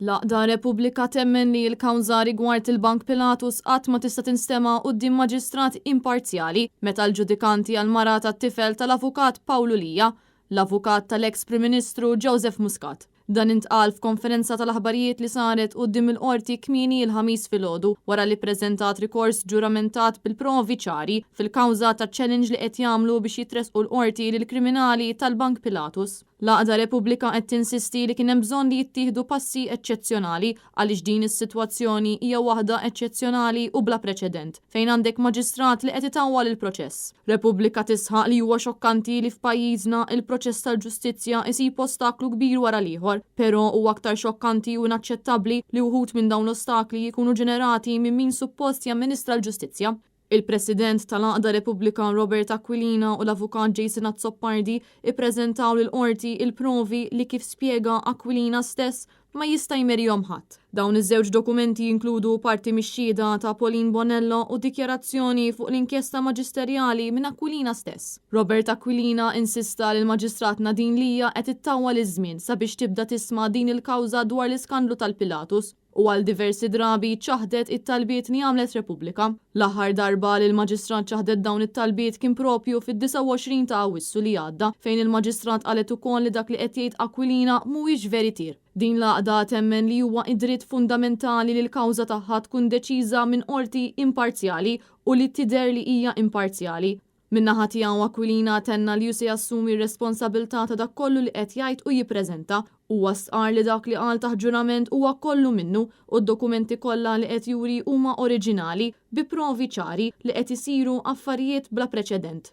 L-Aqda Repubblika temmen li l-kawża rigward il-Bank Pilatus qatt ma tista' tinstema' quddiem maġistrat imparzjali meta l-ġudikanti għal mara tat-tifel tal-avukat Pawlu Lija, l-avukat tal-eks Prim Ministru Joseph Muscat. Dan intqal f'konferenza tal-aħbarijiet li saret quddiem il-qorti kmieni l-ħamis filgħodu wara li ppreżentat rikors ġuramentat bil-provi ċari fil-kawża taċ-challenge li qed jagħmlu biex jitresqu l-qorti lill-kriminali tal-Bank Pilatus. L-Aqda Repubblika qed tinsisti li kien hemm bżonn li jittieħdu passi eċċezzjonali għaliex din is-sitwazzjoni hija waħda eċċezzjonali u bla preċedent fejn għandek maġistrat li qed itawwal il-proċess. Repubblika tisħaq li huwa xokkanti li f'pajjiżna il-proċess tal-ġustizzja isib ostaklu kbir wara l-ieħor, però huwa aktar xokkanti u inaċċettabbli li wħud minn dawn l-ostakli jkunu ġenerati minn min suppost jamministra l-ġustizzja. Il-President tal-Aqda Repubblika Robert Aquilina u l-Avukat Jason Azzopardi ippreżentaw lill-qorti il-provi li kif spjega Aquilina stess ma jista' jmerjhom ħadd. Dawn iż-żewġ dokumenti jinkludu parti mix-xhieda ta' Pauline Bonello u dikjarazzjoni fuq l-inkjesta maġisterjali minn Aquilina stess. Robert Aquilina insista li l-Maġistrat Nadine Lija qed ittawwal iż-żmien sabiex tibda tisma' din il-kawża dwar l-iskandlu tal-Pilatus u għal diversi drabi ċaħdet it-talbiet li għamlet Repubblika. L-aħħar darba li l-Maġistrat ċaħdet dawn it-talbiet kien propju fid-29 ta' Awwissu li għadda fejn il-Maġistrat qalet ukoll li dak li qed jgħid Aquilina mhuwiex veritier. Din l-Aqda temmen li huwa id-dritt fundamentali li l-kawża tagħha tkun deċiża minn qorti imparzjali u li tidher li hija imparzjali. Min-naħa tiegħu Aquilina tenna li se jassumi r-responsabilità ta' dak kollu li qed jgħid u jippreżenta huwa stqar li dak li qal taħt ġurament huwa kollu minnu u d-dokumenti kollha li qed juri huma oriġinali bi provi ċari li qed isiru affarijiet bla preċedent.